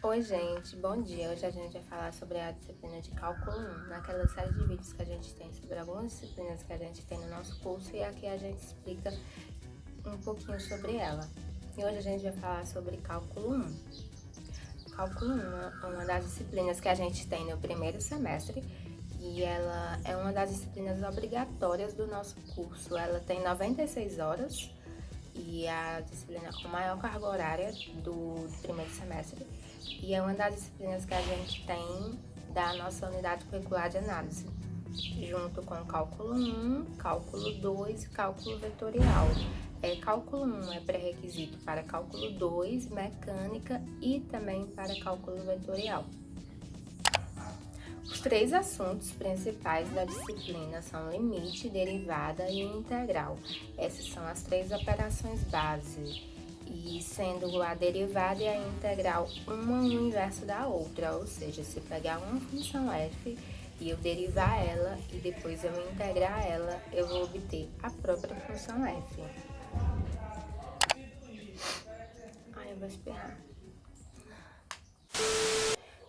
Oi, gente, bom dia. Hoje a gente vai falar sobre a disciplina de Cálculo 1, naquela série de vídeos que a gente tem sobre algumas disciplinas que a gente tem no nosso curso e aqui a gente explica um pouquinho sobre ela. E hoje a gente vai falar sobre Cálculo 1. Cálculo 1 é uma das disciplinas que a gente tem no primeiro semestre e ela é uma das disciplinas obrigatórias do nosso curso. Ela tem 96 horas e é a disciplina com maior carga horária do primeiro semestre. E é uma das disciplinas que a gente tem da nossa unidade curricular de análise, junto com cálculo 1, cálculo 2 e cálculo vetorial. Cálculo 1 é pré-requisito para cálculo 2, mecânica e também para cálculo vetorial. Os três assuntos principais da disciplina são limite, derivada e integral. Essas são as três operações base. E sendo a derivada e a integral uma no inverso da outra, ou seja, se pegar uma função f e eu derivar ela e depois eu integrar ela, eu vou obter a própria função f. Ai, eu vou espirrar.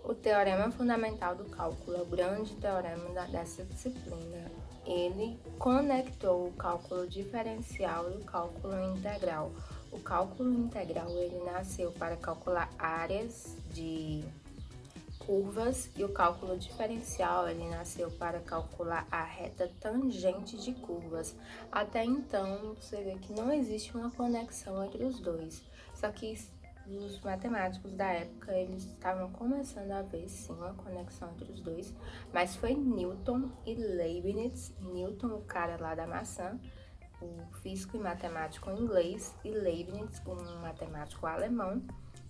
O teorema fundamental do cálculo é o grande teorema dessa disciplina. Ele conectou o cálculo diferencial e o cálculo integral. O cálculo integral ele nasceu para calcular áreas de curvas e o cálculo diferencial ele nasceu para calcular a reta tangente de curvas. Até então, você vê que não existe uma conexão entre os dois. Só que os matemáticos da época, eles estavam começando a ver, sim, uma conexão entre os dois, mas foi Newton e Leibniz, Newton, o cara lá da maçã, o físico e matemático inglês, e Leibniz, um matemático alemão,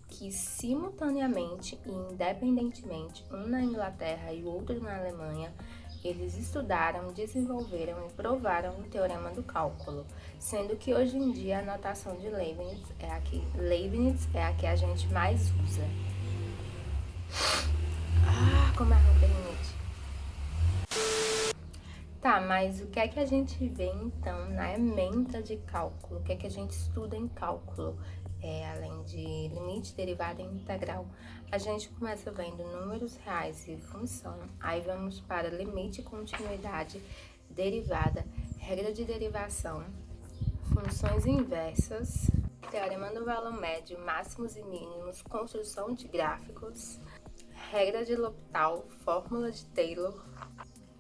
que simultaneamente e independentemente, um na Inglaterra e o outro na Alemanha, eles estudaram, desenvolveram e provaram o teorema do cálculo, sendo que hoje em dia a notação de Leibniz é a que a gente mais usa. Como é ruim limite. Tá, mas o que é que a gente vê então na ementa de cálculo? O que é que a gente estuda em cálculo? Além de limite, derivada e integral, a gente começa vendo números reais e função, aí vamos para limite, continuidade, derivada, regra de derivação, funções inversas, teorema do valor médio, máximos e mínimos, construção de gráficos, regra de L'Hopital, fórmula de Taylor,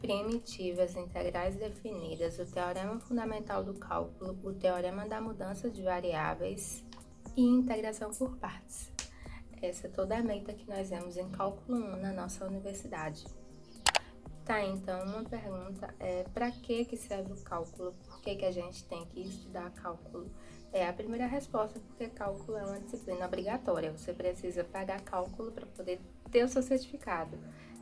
primitivas, integrais definidas, o teorema fundamental do cálculo, o teorema da mudança de variáveis e integração por partes. Essa é toda a meta que nós vemos em cálculo 1 na nossa universidade. Tá, então uma pergunta é: para que serve o cálculo? Por que a gente tem que estudar cálculo? A primeira resposta é porque cálculo é uma disciplina obrigatória. Você precisa pagar cálculo para poder ter o seu certificado.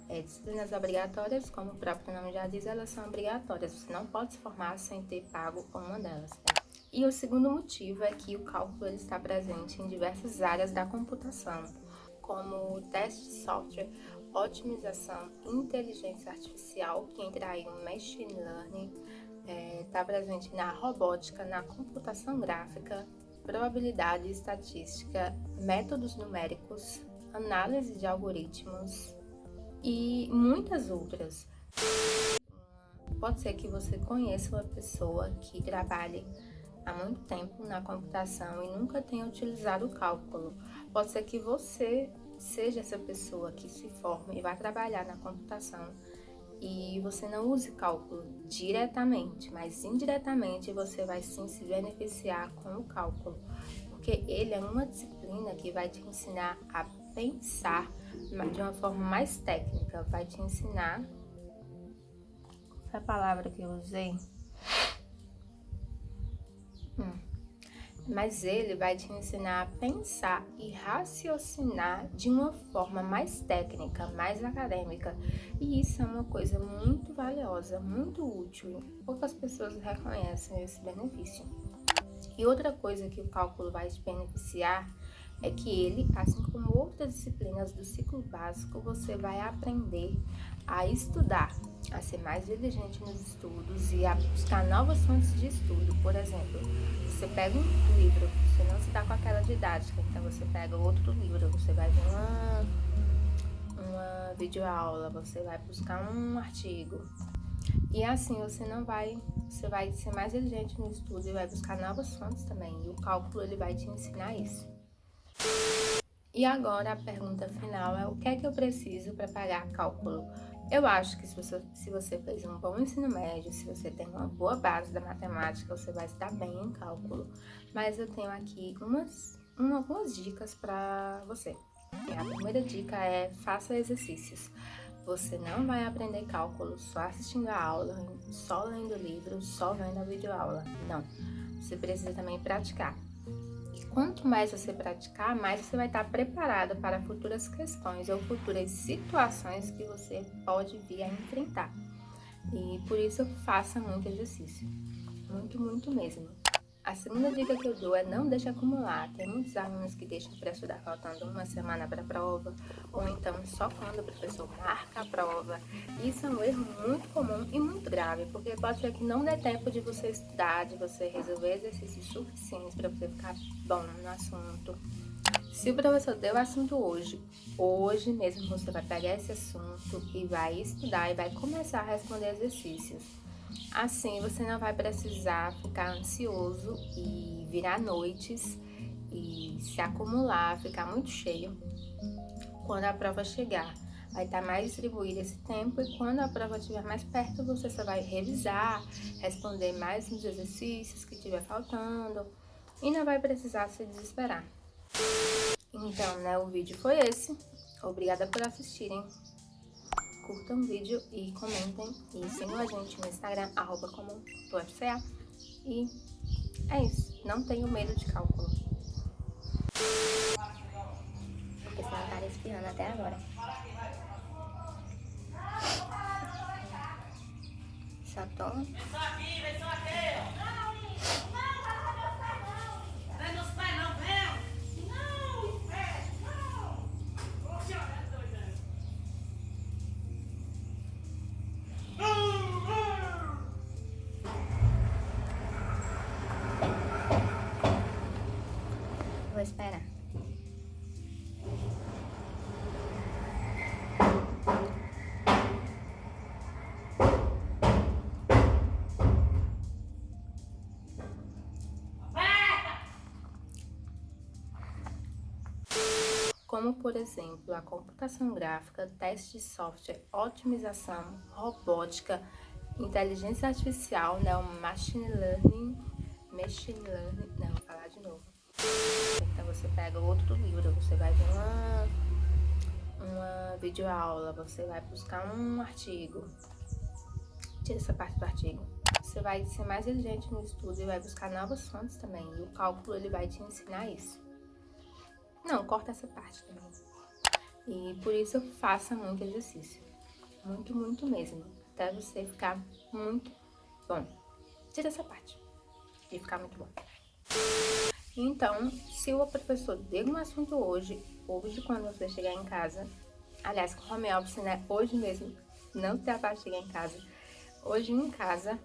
Disciplinas obrigatórias, como o próprio nome já diz, elas são obrigatórias. Você não pode se formar sem ter pago uma delas. E o segundo motivo é que o cálculo ele está presente em diversas áreas da computação, como teste de software, otimização, inteligência artificial, que entra aí no machine learning, está presente na robótica, na computação gráfica, probabilidade, estatística, métodos numéricos, análise de algoritmos e muitas outras. Pode ser que você conheça uma pessoa que trabalhe há muito tempo na computação e nunca tenha utilizado o cálculo. Pode ser que você seja essa pessoa que se forma e vai trabalhar na computação e você não use cálculo diretamente, mas indiretamente você vai sim se beneficiar com o cálculo, porque ele é uma disciplina que vai te ensinar a pensar de uma forma mais técnica, vai te ensinar... Qual foi a palavra que eu usei? Mas ele vai te ensinar a pensar e raciocinar de uma forma mais técnica, mais acadêmica. E isso é uma coisa muito valiosa, muito útil. Poucas pessoas reconhecem esse benefício. E outra coisa que o cálculo vai te beneficiar é que ele, assim como outras disciplinas do ciclo básico, você vai aprender a estudar, a ser mais diligente nos estudos e a buscar novas fontes de estudo. Por exemplo, você pega um livro, você não se dá com aquela didática, então você pega outro livro, você vai ver uma videoaula, você vai buscar um artigo. E assim você vai ser mais diligente no estudo e vai buscar novas fontes também. E o cálculo ele vai te ensinar isso. E agora a pergunta final é: o que é que eu preciso para pagar cálculo? Eu acho que se você fez um bom ensino médio, se você tem uma boa base da matemática, você vai se dar bem em cálculo. Mas eu tenho aqui algumas dicas para você. E a primeira dica é: faça exercícios. Você não vai aprender cálculo só assistindo a aula, só lendo o livro, só vendo a videoaula. Não. Você precisa também praticar. E quanto mais você praticar, mais você vai estar preparado para futuras questões ou futuras situações que você pode vir a enfrentar. E por isso, faça muito exercício. Muito, muito mesmo. A segunda dica que eu dou é: não deixe acumular. Tem muitos alunos que deixam para estudar faltando uma semana para a prova, ou então só quando o professor marca a prova. Isso é um erro muito comum e muito grave, porque pode ser que não dê tempo de você estudar, de você resolver exercícios suficientes para você ficar bom no assunto. Se o professor deu o assunto hoje mesmo você vai pegar esse assunto e vai estudar e vai começar a responder exercícios. Assim você não vai precisar ficar ansioso e virar noites e se acumular, ficar muito cheio quando a prova chegar. Vai estar mais distribuído esse tempo e quando a prova estiver mais perto, você só vai revisar, responder mais uns exercícios que estiver faltando e não vai precisar se desesperar. Então, o vídeo foi esse. Obrigada por assistirem. Curtam o vídeo e comentem e sigam a gente no Instagram, @comum.fca. E é isso, não tenho medo de cálculo. Porque senão eu estaria espiando até agora. Só tô... Vem só aqui! Vem nos pés não, vem! Não! Não! Oxe, é doido, Vou esperar. Como, por exemplo, a computação gráfica, teste de software, otimização, robótica, inteligência artificial, o machine learning, não, vou falar de novo. Então você pega outro livro, você vai ver uma videoaula, você vai buscar um artigo, tira essa parte do artigo. Você vai ser mais diligente no estudo e vai buscar novas fontes também, e o cálculo ele vai te ensinar isso. Não, corta essa parte também. E por isso faça muito exercício. Muito, muito mesmo. Até você ficar muito bom. Tira essa parte. E ficar muito bom. Então, se o professor deu um assunto hoje quando você chegar em casa, aliás, com home office, né? Hoje mesmo, não dá para chegar em casa. Hoje em casa...